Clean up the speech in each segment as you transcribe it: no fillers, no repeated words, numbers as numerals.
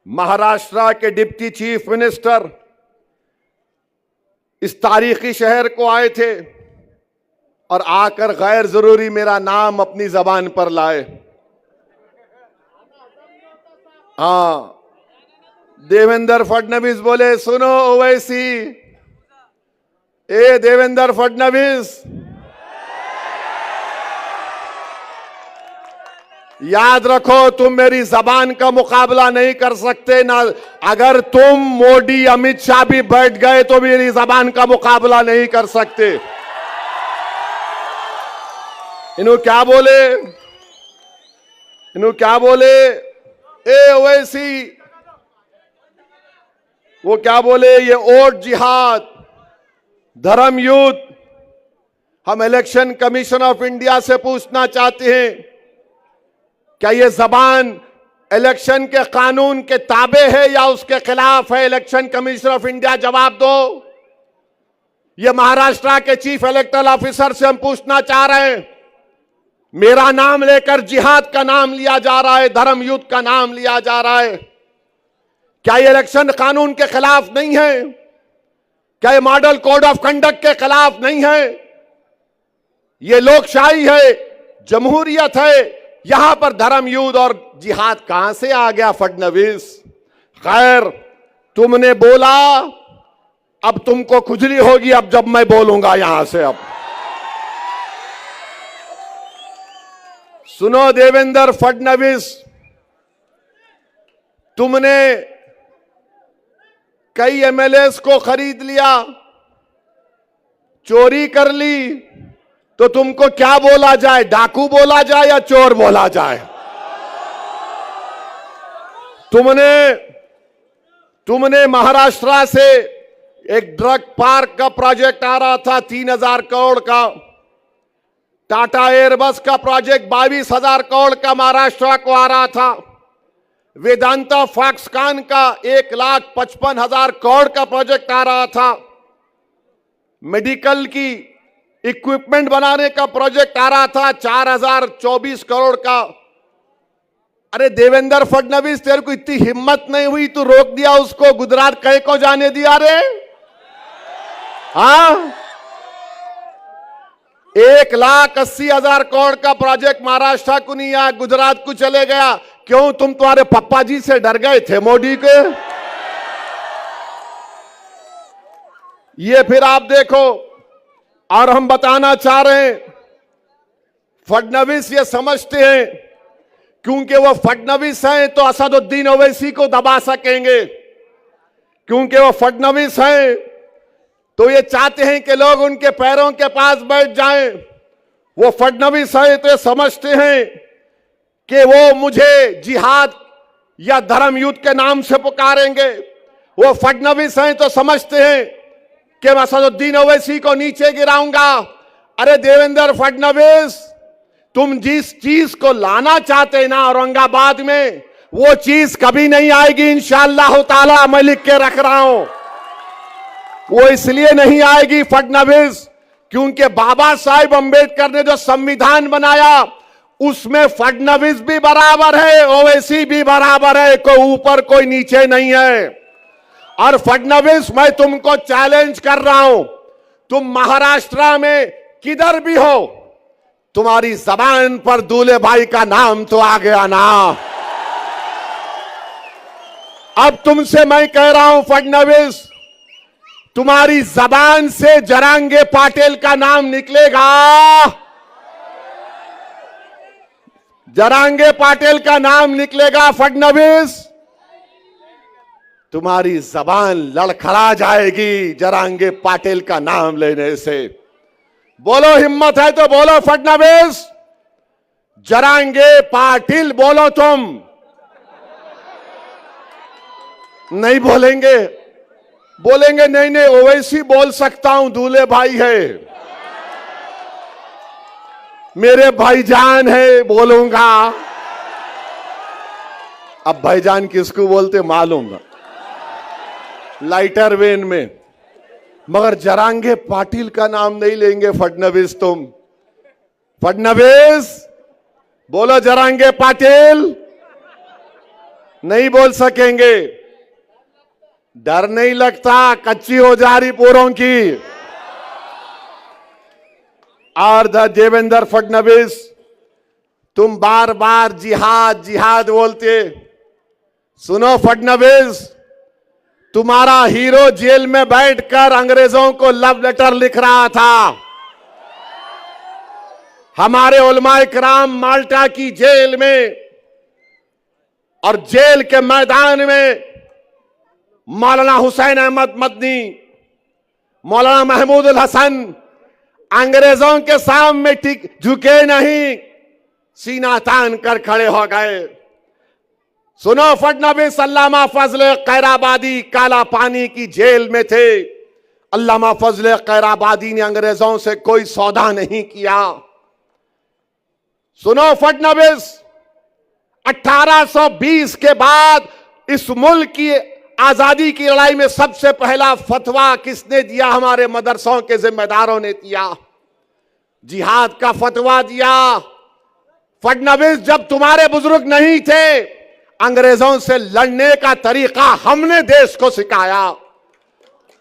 महाराष्ट्र के deputy chief minister इस तारीखी शहर को आए थे और आकर गैर जरूरी मेरा नाम अपनी जबान पर लाए। हाँ, देवेंद्र फडणवीस बोले, सुनो ओवैसी, ए देवेंद्र फडणवीस, याद रखो तुम मेरी जबान का मुकाबला नहीं कर सकते ना। अगर तुम मोदी अमित शाह भी बैठ गए तो मेरी जबान का मुकाबला नहीं कर सकते। इन्हों क्या बोले, ए ओवैसी, वो क्या बोले, ये वोट जिहाद, धर्म युद्ध। हम इलेक्शन कमीशन ऑफ इंडिया से पूछना चाहते हैं, क्या ये जबान इलेक्शन के कानून के ताबे है या उसके खिलाफ है? इलेक्शन कमीशन ऑफ इंडिया जवाब दो। ये महाराष्ट्र के चीफ इलेक्टोरल ऑफिसर से हम पूछना चाह रहे हैं, मेरा नाम लेकर जिहाद का नाम लिया जा रहा है, धर्म युद्ध का नाम लिया जा रहा है, क्या ये इलेक्शन कानून के खिलाफ नहीं है? क्या ये मॉडल कोड ऑफ कंडक्ट के खिलाफ नहीं है? ये लोकशाही है, जमहूरियत है, यहां पर धर्म युद्ध और जिहाद कहां से आ गया फडणवीस? खैर, तुमने बोला, अब तुमको खुजली होगी अब जब मैं बोलूंगा यहां से। अब सुनो देवेंद्र फडणवीस, तुमने कई एमएलएस को खरीद लिया, चोरी कर ली, तो तुमको क्या बोला जाए? डाकू बोला जाए या चोर बोला जाए? तुमने महाराष्ट्र से एक ड्रग पार्क का प्रोजेक्ट आ रहा था 3,000 करोड़ का, टाटा एयरबस का प्रोजेक्ट 22,000 करोड़ का महाराष्ट्र को आ रहा था, वेदांता फॉक्सकॉन का 1,55,000 करोड़ का प्रोजेक्ट आ रहा था, मेडिकल की इक्विपमेंट बनाने का प्रोजेक्ट आ रहा था 4,024 करोड़ का। अरे देवेंद्र फडणवीस, तेरे को इतनी हिम्मत नहीं हुई, तू रोक दिया उसको, गुजरात कहीं को जाने दिया रे? हाँ, 1,80,000 करोड़ का प्रोजेक्ट महाराष्ट्र को नहीं आया, गुजरात को चले गया। क्यों? तुम तुम्हारे पप्पा जी से डर गए थे मोदी के? ये फिर आप देखो, और हम बताना चाह रहे हैं, फडणवीस ये समझते हैं क्योंकि वो फडणवीस हैं तो असदुद्दीन ओवैसी को दबा सकेंगे, क्योंकि वो फडणवीस हैं तो ये चाहते हैं कि लोग उनके पैरों के पास बैठ जाएं। वो फडणवीस हैं तो ये समझते हैं कि वो मुझे जिहाद या धर्म युद्ध के नाम से पुकारेंगे। वो फडणवीस हैं तो समझते हैं कि मैं असदुद्दीन ओवैसी को नीचे गिराऊंगा। अरे देवेंद्र फडणवीस, तुम जिस चीज को लाना चाहते हैं ना औरंगाबाद में, वो चीज कभी नहीं आएगी इंशाअल्लाह ताला। मैं लिख के रख रहा हूं, वो इसलिए नहीं आएगी फडणवीस क्योंकि बाबा साहिब अंबेडकर ने जो संविधान बनाया उसमें फडणवीस भी बराबर है, ओवैसी भी बराबर है, कोई ऊपर कोई नीचे नहीं है। और फडणवीस, मैं तुमको चैलेंज कर रहा हूं, तुम महाराष्ट्र में किधर भी हो, तुम्हारी जबान पर दूल्हे भाई का नाम तो आ गया ना। अब तुमसे मैं कह रहा हूं फडणवीस, तुम्हारी जबान से जरांगे पाटिल का नाम निकलेगा, जरांगे पाटिल का नाम निकलेगा फडणवीस, तुम्हारी जबान लड़खड़ा जाएगी जरांगे पाटिल का नाम लेने से। बोलो, हिम्मत है तो बोलो फडणवीस, जरांगे पाटिल बोलो। तुम नहीं बोलेंगे? बोलेंगे नहीं नहीं, ओवैसी बोल सकता हूं, दूल्हे भाई है, मेरे भाईजान है, बोलूंगा। अब भाईजान किसको बोलते मालूम ना, लाइटर वेन में, मगर जरांगे पाटिल का नाम नहीं लेंगे फडणवीस। तुम फडणवीस बोलो, जरांगे पाटिल नहीं बोल सकेंगे। डर नहीं लगता, कच्ची हो जा रही पोरों की। और देवेंद्र फडणवीस, तुम बार बार जिहाद जिहाद बोलते। सुनो फडणवीस, तुम्हारा हीरो जेल में बैठकर अंग्रेजों को लव लेटर लिख रहा था। हमारे उलमाए किराम माल्टा की जेल में और जेल के मैदान में मौलाना हुसैन अहमद मदनी, मौलाना महमूद उल हसन अंग्रेजों के सामने झुके नहीं, सीना तान कर खड़े हो गए। सुनो फडणवीस, अल्लामा फजल खैराबादी काला पानी की जेल में थे। अल्लामा फजल खैराबादी ने अंग्रेजों से कोई सौदा नहीं किया। सुनो फडणवीस, 1820 के बाद इस मुल्क की आजादी की लड़ाई में सबसे पहला फतवा किसने दिया? हमारे मदरसों के जिम्मेदारों ने दिया, जिहाद का फतवा दिया। फडणवीस, जब तुम्हारे बुजुर्ग नहीं थे, अंग्रेजों से लड़ने का तरीका हमने देश को सिखाया।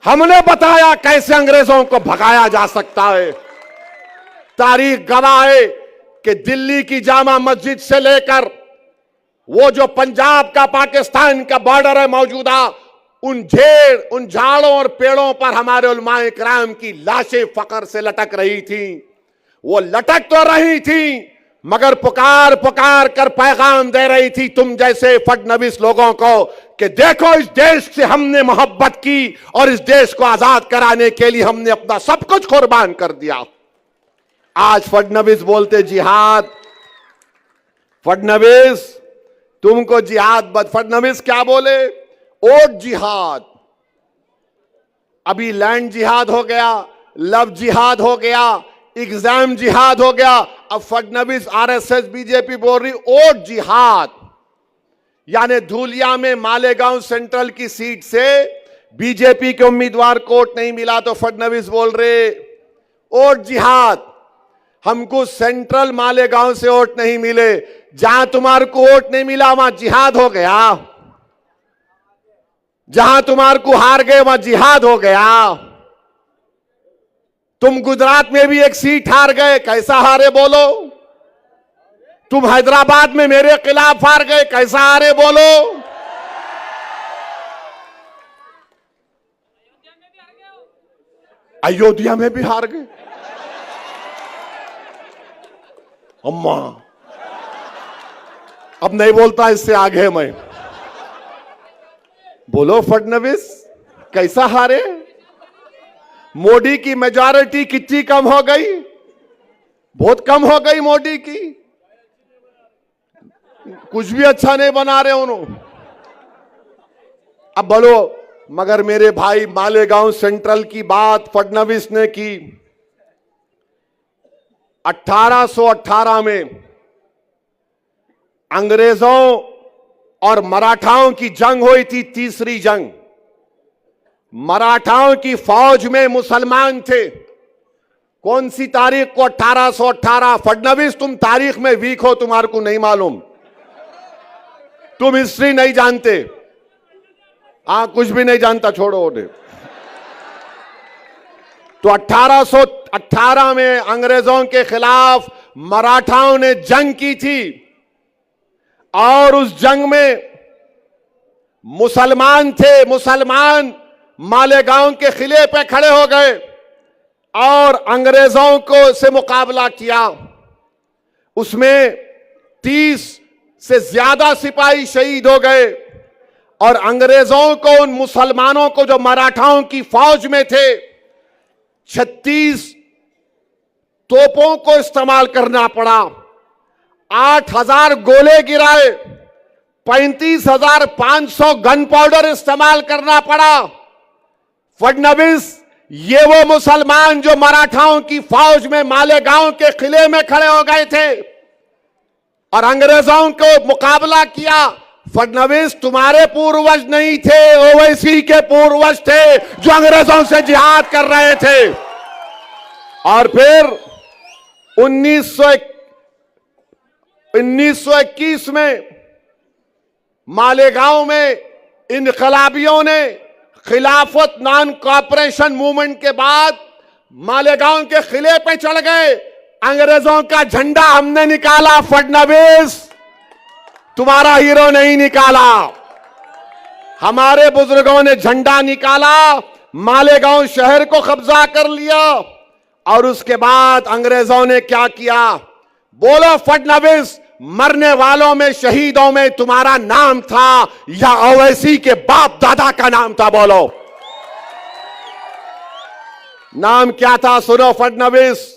हमने बताया कैसे अंग्रेजों को भगाया जा सकता है। तारीख गवाह है कि दिल्ली की जामा मस्जिद से लेकर वो जो पंजाब का पाकिस्तान का बॉर्डर है मौजूदा, उन झाड़ों और पेड़ों पर हमारे उलमाए किराम की लाशें फकर से लटक रही थी। वो लटक तो रही थी मगर पुकार पुकार कर पैगाम दे रही थी तुम जैसे फडणवीस लोगों को कि देखो, इस देश से हमने मोहब्बत की और इस देश को आजाद कराने के लिए हमने अपना सब कुछ कुर्बान कर दिया। आज फडणवीस बोलते जिहाद। फडणवीस, तुमको जिहाद फडणवीस क्या बोले? ओट जिहाद। अभी लैंड जिहाद हो गया, लव जिहाद हो गया, एग्जाम जिहाद हो गया। अब फडणवीस, आरएसएस, बीजेपी बोल रही ओट जिहाद। यानी धूलिया में मालेगांव सेंट्रल की सीट से बीजेपी के उम्मीदवार को वोट नहीं मिला तो फडणवीस बोल रहे ओट जिहाद। हमको सेंट्रल मालेगांव से वोट नहीं मिले, जहां तुम्हारे को वोट नहीं मिला वहां जिहाद हो गया। जहां तुम्हारे को हार गए वहां जिहाद हो गया। तुम गुजरात में भी एक सीट हार गए, कैसा हारे बोलो? तुम हैदराबाद में मेरे खिलाफ हार गए, कैसा हारे बोलो? अयोध्या में भी हार गए। अम्मा, अब नहीं बोलता, इससे आगे मैं। बोलो फडणवीस, कैसा हारे? मोदी की मेजॉरिटी कितनी कम हो गई? बहुत कम हो गई मोदी की। कुछ भी अच्छा नहीं बना रहे उन्होंने। अब बोलो, मगर मेरे भाई मालेगांव सेंट्रल की बात फडणवीस ने की। 1818 में अंग्रेजों और मराठाओं की जंग हुई थी, तीसरी जंग। मराठाओं की फौज में मुसलमान थे। कौन सी तारीख को? 1818। फडणवीस, तुम तारीख में वीक हो, तुम्हारे को नहीं मालूम, तुम हिस्ट्री नहीं जानते। कुछ भी नहीं जानता, छोड़ो उन्हें। तो 1818 में अंग्रेजों के खिलाफ मराठाओं ने जंग की थी और उस जंग में मुसलमान थे। मुसलमान मालेगांव के किले पे खड़े हो गए और अंग्रेजों को से मुकाबला किया। उसमें 30 से ज्यादा सिपाही शहीद हो गए और अंग्रेजों को, उन मुसलमानों को जो मराठाओं की फौज में थे, 36 तोपों को इस्तेमाल करना पड़ा। 8000 गोले गिराए, 35,500 गन पाउडर इस्तेमाल करना पड़ा। फडणवीस, ये वो मुसलमान जो मराठाओं की फौज में मालेगांव के किले में खड़े हो गए थे और अंग्रेजों को मुकाबला किया। फडणवीस, तुम्हारे पूर्वज नहीं थे, ओवैसी के पूर्वज थे जो अंग्रेजों से जिहाद कर रहे थे। और फिर 1921 में मालेगांव में इनकलाबियों ने खिलाफत नॉन कॉपरेशन मूवमेंट के बाद मालेगांव के किले पे चढ़ गए, अंग्रेजों का झंडा हमने निकाला, फडणवीस तुम्हारा हीरो नहीं निकाला। हमारे बुजुर्गों ने झंडा निकाला, मालेगांव शहर को कब्जा कर लिया, और उसके बाद अंग्रेजों ने क्या किया? बोलो फडणवीस, मरने वालों में, शहीदों में तुम्हारा नाम था या ओवैसी के बाप दादा का नाम था? बोलो नाम क्या था? सुनो फडणवीस,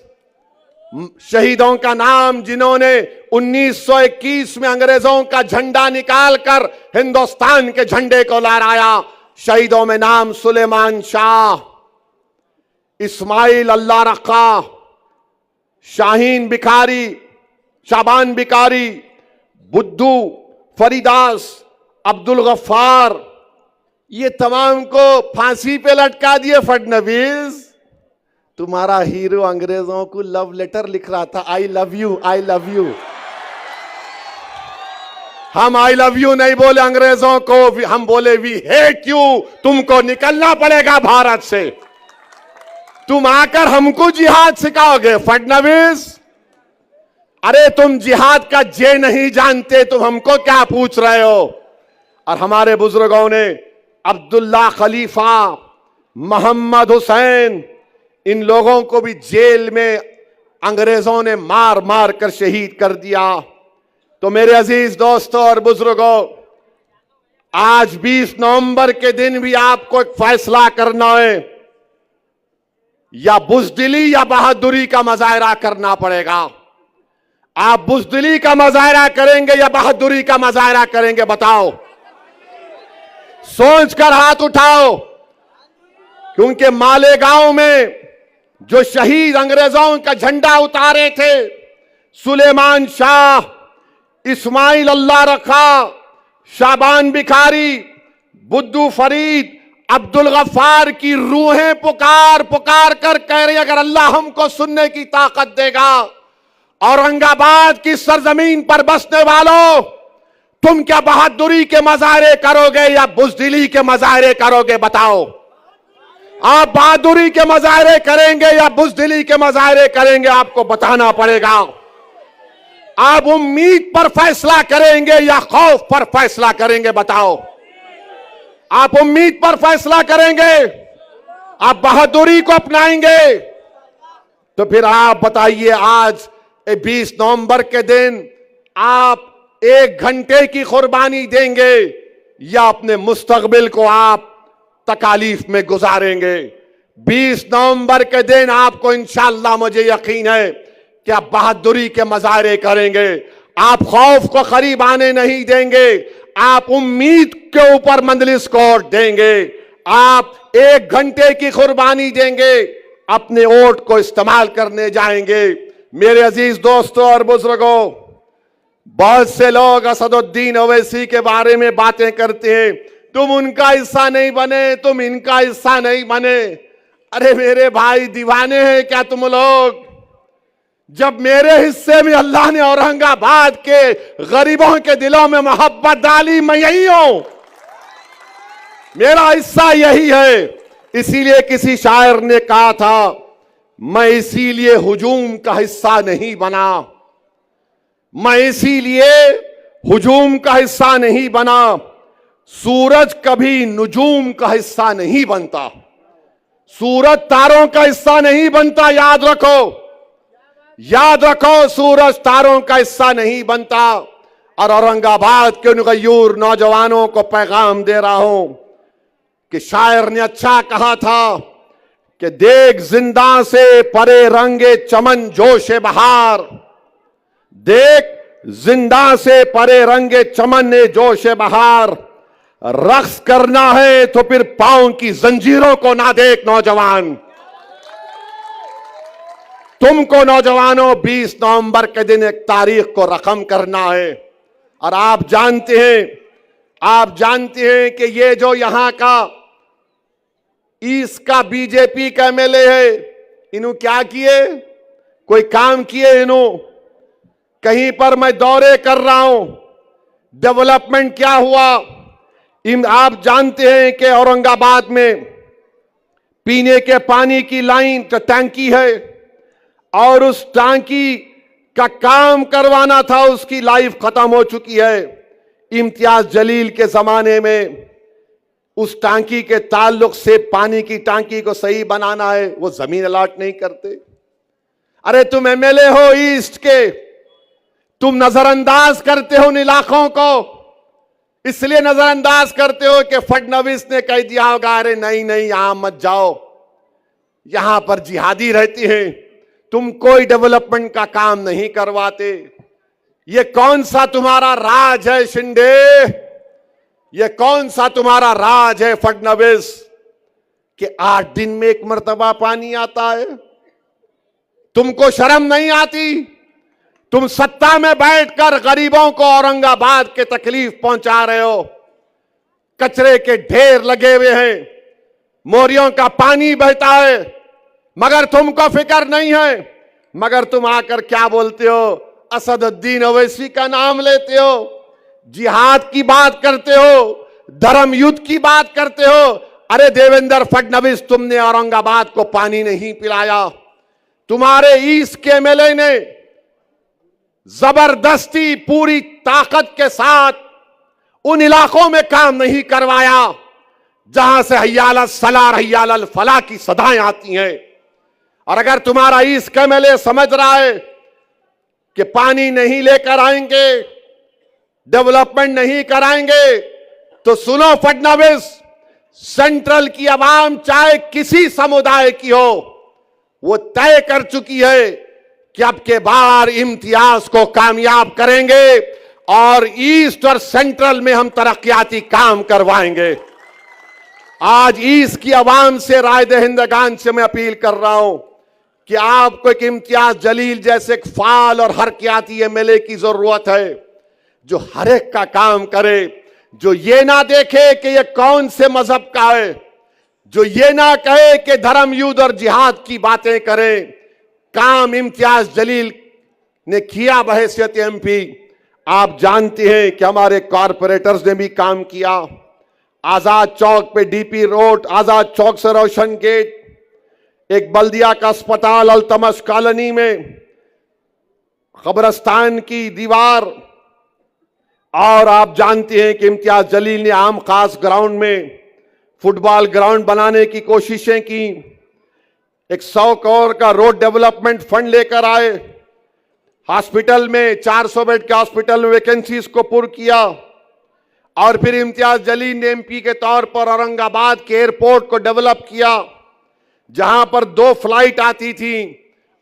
शहीदों का नाम जिन्होंने 1921 में अंग्रेजों का झंडा निकालकर हिंदुस्तान के झंडे को लहराया, शहीदों में नाम सुलेमान शाह, इस्माइल अल्लाह रखा, शाहीन बिखारी, शाबान बिकारी, बुद्धू फरीदास, अब्दुल गफ्फार, ये तमाम को फांसी पे लटका दिए फडणवीस। तुम्हारा हीरो अंग्रेजों को लव लेटर लिख रहा था, I love you, I love you. हम आई लव यू नहीं बोले अंग्रेजों को, हम बोले वी हेट यू, तुमको निकलना पड़ेगा भारत से। तुम आकर हमको जिहाद सिखाओगे फडणवीस? अरे तुम जिहाद का जे नहीं जानते, तुम हमको क्या पूछ रहे हो? और हमारे बुजुर्गों ने अब्दुल्ला खलीफा, मोहम्मद हुसैन, इन लोगों को भी जेल में अंग्रेजों ने मार मार कर शहीद कर दिया। तो मेरे अजीज दोस्तों और बुजुर्गों, आज 20 नवंबर के दिन भी आपको एक फैसला करना है, या बुज़दिली या बहादुरी का मुजाहरा करना पड़ेगा। आप बुज़दिली का मुजाहरा करेंगे या बहादुरी का मुजाहरा करेंगे? बताओ, सोचकर हाथ उठाओ। क्योंकि मालेगांव में जो शहीद अंग्रेजों का झंडा उतारे थे, सुलेमान शाह, इस्माइल अल्लाह रखा, शाबान बिखारी, बुद्धू फरीद, अब्दुल गफ्फार की रूहें पुकार पुकार कर कह रही, अगर अल्लाह हमको सुनने की ताकत देगा, औरंगाबाद की सरजमीन पर बसने वालों, तुम क्या बहादुरी के मुजाहरे करोगे या बुज़दिली के मुजाहरे करोगे? बताओ, आप बहादुरी के मुजाहरे करेंगे या बुज़दिली के मुजाहरे करेंगे? आपको बताना पड़ेगा। आप उम्मीद पर फैसला करेंगे या खौफ पर फैसला करेंगे? बताओ, आप उम्मीद पर फैसला करेंगे, आप बहादुरी को अपनाएंगे? तो फिर आप बताइए, आज 20 नवंबर के दिन आप 1 घंटे की कुर्बानी देंगे या अपने मुस्तकबिल को आप तकालीफ में गुजारेंगे? 20 नवंबर के दिन आपको इंशाअल्लाह, मुझे यकीन है कि आप बहादुरी के मुजाहरे करेंगे, आप खौफ को करीब आने नहीं देंगे, आप उम्मीद के ऊपर मंजलिस को वोट देंगे, आप 1 घंटे की कुर्बानी देंगे, अपने वोट को इस्तेमाल करने जाएंगे। मेरे अजीज दोस्तों और बुजुर्गों, बहुत से लोग असदुद्दीन ओवैसी के बारे में बातें करते हैं, तुम उनका हिस्सा नहीं बने, तुम इनका हिस्सा नहीं बने। अरे मेरे भाई, दीवाने हैं क्या तुम लोग? जब मेरे हिस्से में अल्लाह ने औरंगाबाद के गरीबों के दिलों में मोहब्बत डाली, मैं यही हूं, मेरा हिस्सा यही है। इसीलिए किसी शायर ने कहा था, मैं इसीलिए हुजूम का हिस्सा नहीं बना, मैं इसीलिए हुजूम का हिस्सा नहीं बना, सूरज कभी नुजूम का हिस्सा नहीं बनता, सूरज तारों का हिस्सा नहीं बनता। याद रखो, याद रखो, सूरज तारों का हिस्सा नहीं बनता। और औरंगाबाद के उन गयूर नौजवानों को पैगाम दे रहा हूं कि शायर ने अच्छा कहा था कि देख जिंदा से परे रंगे चमन जोशे बहार, देख जिंदा से परे रंगे चमन ने जोशे बहार, रक्स करना है तो फिर पांव की जंजीरों को ना देख नौजवान। तुमको नौजवानों 20 नवंबर के दिन एक तारीख को रकम करना है। और आप जानते हैं कि ये जो यहां का ईस्ट का बीजेपी का एमएलए है, इन्हों क्या किए? कोई काम किए इन्हों? कहीं पर मैं दौरे कर रहा हूं, डेवलपमेंट क्या हुआ? आप जानते हैं कि औरंगाबाद में पीने के पानी की लाइन टंकी है और उस टंकी का काम करवाना था, उसकी लाइफ खत्म हो चुकी है। इम्तियाज जलील के जमाने में उस टांकी के ताल्लुक से पानी की टांकी को सही बनाना है, वो जमीन अलॉट नहीं करते। अरे तुम एमएलए हो ईस्ट के, तुम नजरअंदाज करते हो उन इलाकों को, इसलिए नजरअंदाज करते हो कि फडणवीस ने कह दिया होगा अरे नहीं नहीं यहां मत जाओ, यहां पर जिहादी रहती हैं। तुम कोई डेवलपमेंट का काम नहीं करवाते। ये कौन सा तुम्हारा राज है शिंदे? ये कौन सा तुम्हारा राज है फडणवीस कि 8 दिन में एक मर्तबा पानी आता है? तुमको शर्म नहीं आती? तुम सत्ता में बैठकर गरीबों को औरंगाबाद के तकलीफ पहुंचा रहे हो। कचरे के ढेर लगे हुए हैं, मोरियों का पानी बहता है, मगर तुमको फिक्र नहीं है। मगर तुम आकर क्या बोलते हो? असदुद्दीन ओवैसी का नाम लेते हो, जिहाद की बात करते हो, धर्म युद्ध की बात करते हो। अरे देवेंद्र फडणवीस, तुमने औरंगाबाद को पानी नहीं पिलाया। तुम्हारे ईस्ट के एमएलए ने जबरदस्ती पूरी ताकत के साथ उन इलाकों में काम नहीं करवाया जहां से हय्याल सलाह हय्याल फलाह की सदाएं आती हैं। और अगर तुम्हारा ईस्ट का एमएलए समझ रहा है कि पानी नहीं लेकर आएंगे, डेवलपमेंट नहीं कराएंगे, तो सुनो फडणवीस, सेंट्रल की आवाम चाहे किसी समुदाय की हो, वो तय कर चुकी है कि अब के बार इम्तियाज को कामयाब करेंगे और ईस्ट और सेंट्रल में हम तरक्याती काम करवाएंगे। आज ईस्ट की आवाम से, राय दहिंदगान से मैं अपील कर रहा हूं कि आपको एक इम्तियाज जलील जैसे एक फाल और हरकियाती एमएलए की जरूरत है, जो हर एक का काम करे, जो ये ना देखे कि ये कौन से मजहब का है, जो ये ना कहे कि धर्म युद्ध और जिहाद की बातें करे। काम इम्तियाज जलील ने किया बहैसियत एमपी। आप जानते हैं कि हमारे कॉरपोरेटर्स ने भी काम किया। आजाद चौक पे डीपी रोड, आजाद चौक से रोशन गेट, एक बल्दिया का अस्पताल अल्तमश कॉलोनी में कब्रिस्तान की दीवार, और आप जानते हैं कि इम्तियाज जलील ने आम खास ग्राउंड में फुटबॉल ग्राउंड बनाने की कोशिशें की। एक 100 करोड़ का रोड डेवलपमेंट फंड लेकर आए। हॉस्पिटल में 400 बेड के हॉस्पिटल में वैकेंसीज को पूर्ण किया। और फिर इम्तियाज जलील ने एमपी के तौर पर औरंगाबाद के एयरपोर्ट को डेवलप किया, जहां पर 2 फ्लाइट आती थी।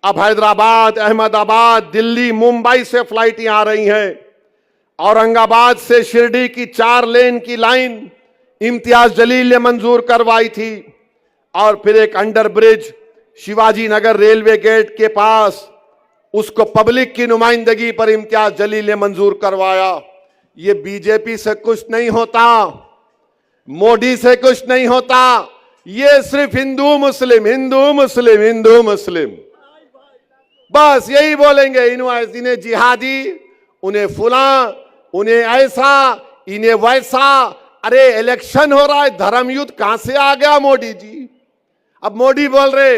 अब हैदराबाद, अहमदाबाद, दिल्ली, मुंबई से फ्लाइटें आ रही हैं। औरंगाबाद से शिरडी की 4 लेन की लाइन इम्तियाज जलील ने मंजूर करवाई थी। और फिर एक under bridge Shivaji Nagar railway gate के पास, उसको पब्लिक की नुमाइंदगी पर इम्तियाज जलील ने मंजूर करवाया। ये बीजेपी से कुछ नहीं होता, मोदी से कुछ नहीं होता, ये सिर्फ हिंदू मुस्लिम, हिंदू मुस्लिम, हिंदू मुस्लिम, बस यही बोलेंगे। इन्हें जिहादी, उन्हें फुला, उन्हें ऐसा, इन्हें वैसा। अरे इलेक्शन हो रहा है, धर्म युद्ध कहां से आ गया मोदी जी? अब मोदी बोल रहे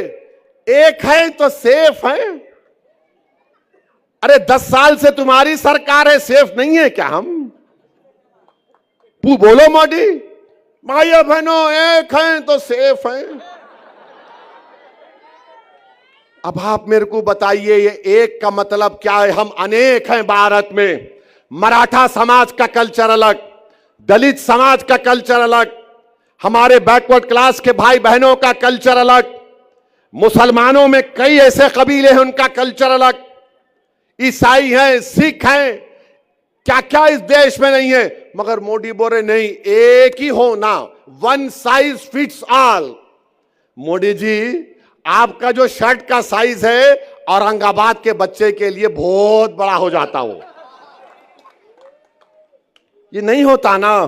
एक है तो सेफ है। अरे 10 साल से तुम्हारी सरकार है, सेफ नहीं है क्या हम? बोलो मोदी, भाइयों बहनों, एक है तो सेफ है। अब आप मेरे को बताइए, ये एक का मतलब क्या है? हम अनेक हैं भारत में। मराठा समाज का कल्चर अलग, दलित समाज का कल्चर अलग, हमारे बैकवर्ड क्लास के भाई बहनों का कल्चर अलग, मुसलमानों में कई ऐसे कबीले हैं उनका कल्चर अलग, ईसाई हैं, सिख हैं, क्या क्या इस देश में नहीं है। मगर मोदी बोल रहे नहीं, एक ही हो ना, one size fits all. Modi ji, आपका जो शर्ट का साइज है औरंगाबाद के बच्चे के लिए बहुत बड़ा हो जाता हो, ये नहीं होता ना।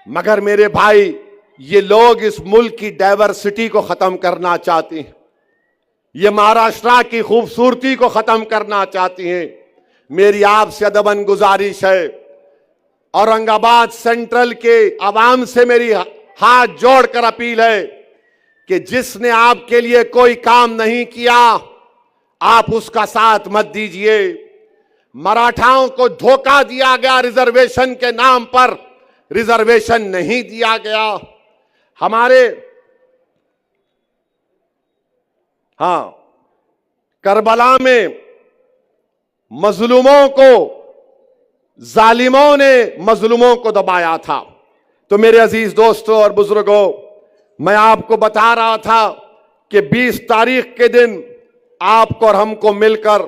मगर मेरे भाई, ये लोग इस मुल्क की डाइवर्सिटी को खत्म करना चाहते हैं, ये महाराष्ट्र की खूबसूरती को खत्म करना चाहती हैं। मेरी आपसे अदबन गुजारिश है औरंगाबाद सेंट्रल के आवाम से मेरी हाथ जोड़कर अपील है कि जिसने आपके लिए कोई काम नहीं किया, आप उसका साथ मत दीजिए। मराठाओं को धोखा दिया गया, रिजर्वेशन के नाम पर रिजर्वेशन नहीं दिया गया। हमारे करबला में मजलूमों को, जालिमों ने मजलूमों को दबाया था। तो मेरे अजीज दोस्तों और बुजुर्गों, मैं आपको बता रहा था कि 20 तारीख के दिन आपको और हमको मिलकर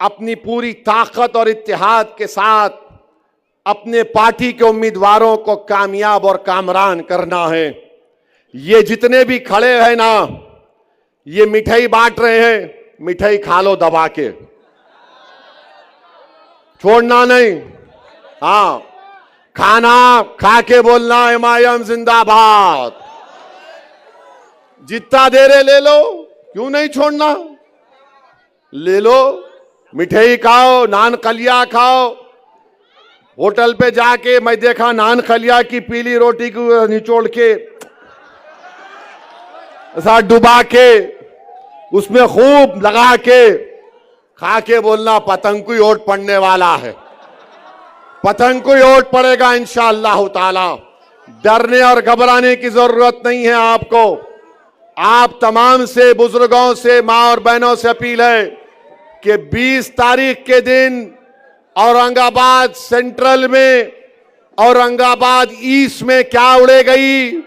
अपनी पूरी ताकत और इत्तेहाद के साथ अपने पार्टी के उम्मीदवारों को कामयाब और कामरान करना है। ये जितने भी खड़े हैं ना, ये मिठाई बांट रहे हैं, मिठाई खा लो दबा के, छोड़ना नहीं। खाना खा के बोलना एमआईएम जिंदाबाद। जितना दे रहे ले लो, क्यों नहीं छोड़ना, ले लो, मिठाई खाओ, नान खलिया खाओ। होटल पे जाके मैं देखा नान खलिया की पीली रोटी को निचोड़ के ऐसा डुबा के उसमें खूब लगा के खा के बोलना पतंग को ओट पड़ने वाला है, पतंग को ओट पड़ेगा इंशाअल्लाह ताला। डरने और घबराने की जरूरत नहीं है आपको। आप तमाम से बुजुर्गों से, मां और बहनों से अपील है कि 20 तारीख के दिन औरंगाबाद सेंट्रल में, औरंगाबाद ईस्ट में क्या उड़े गई,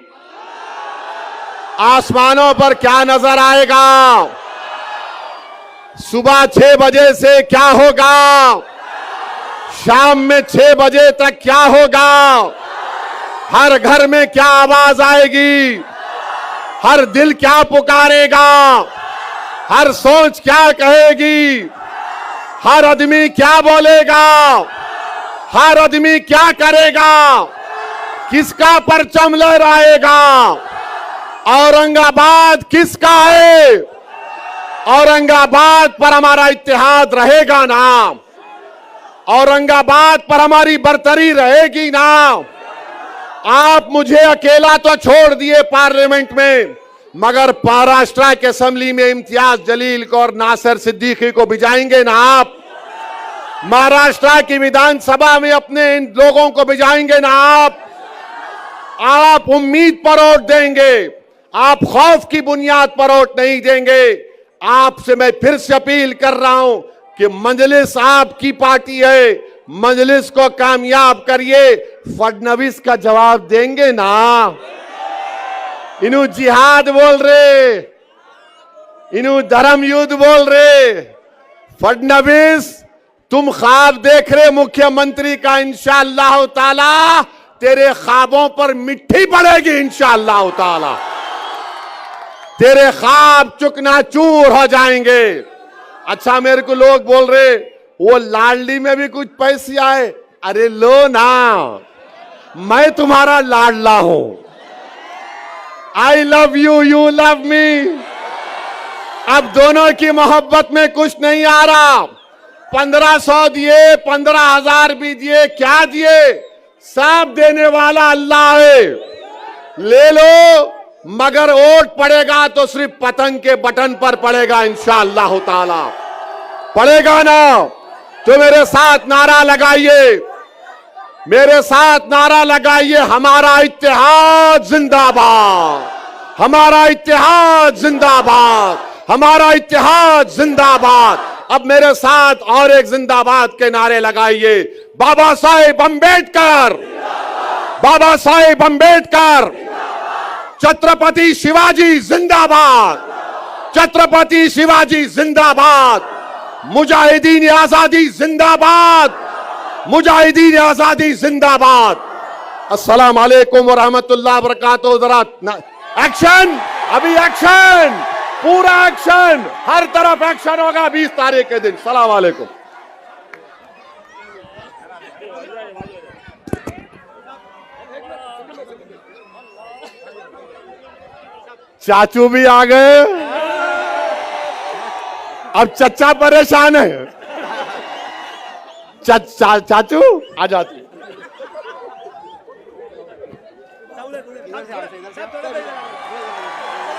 आसमानों पर क्या नजर आएगा, सुबह 6 बजे से क्या होगा, शाम में 6 बजे तक क्या होगा, हर घर में क्या आवाज आएगी, हर दिल क्या पुकारेगा, हर सोच क्या कहेगी, हर आदमी क्या बोलेगा, हर आदमी क्या करेगा, किसका परचम लहराएगा, औरंगाबाद किसका है, औरंगाबाद पर हमारा इत्तेहाद रहेगा ना, औरंगाबाद पर हमारी बरतरी रहेगी ना। आप मुझे अकेला तो छोड़ दिए पार्लियामेंट में, मगर महाराष्ट्र के असेंबली में इम्तियाज जलील को और नासिर सिद्दीकी को भिजाएंगे ना आप, महाराष्ट्र की विधानसभा में अपने इन लोगों को भिजाएंगे ना आप उम्मीद पर वोट देंगे, आप खौफ की बुनियाद पर वोट नहीं देंगे। आपसे मैं फिर से अपील कर रहा हूं कि मजलिस आपकी पार्टी है, मजलिस को कामयाब करिए। फडणवीस का जवाब देंगे ना, इन्हों जिहाद बोल रहे, इन्हों धर्म युद्ध बोल रहे। फडणवीस तुम ख्वाब देख रहे मुख्यमंत्री का, इंशाअल्लाह ताला तेरे ख्वाबों पर मिट्टी पड़ेगी इंशाअल्लाह ताला, तेरे ख्वाब चुकनाचूर हो जाएंगे। अच्छा, मेरे को लोग बोल रहे वो लाडली में भी कुछ पैसे आए, अरे लो ना, मैं तुम्हारा लाडला हूं। I love you, you love me. अब दोनों की मोहब्बत में कुछ नहीं आ रहा। 1500 दिए, 15,000 भी दिए, क्या दिए, सब देने वाला अल्लाह है। ले लो, मगर वोट पड़ेगा तो सिर्फ पतंग के बटन पर पड़ेगा इंशाअल्लाह ताला, पड़ेगा ना। तो मेरे साथ नारा लगाइए, मेरे साथ नारा लगाइए, हमारा इत्तेहाद जिंदाबाद, हमारा इत्तेहाद जिंदाबाद, हमारा इत्तेहाद जिंदाबाद। अब मेरे साथ और एक जिंदाबाद के नारे लगाइए। बाबा साहेब अंबेडकर, बाबा साहेब अंबेडकर, छत्रपति शिवाजी जिंदाबाद, छत्रपति शिवाजी जिंदाबाद, मुजाहिदीन आजादी जिंदाबाद, मुजाहिदीन आजादी जिंदाबाद। अस्सलाम वालेकुम व रहमतुल्लाह व बरकातहू। जरा एक्शन, अभी एक्शन, पूरा एक्शन, हर तरफ एक्शन होगा 20 तारीख के दिन। सलाम वालेकुम। चाचू भी आ गए, अब चचा परेशान है। चाचू आ जाती। इधर से आओ, इधर से आओ।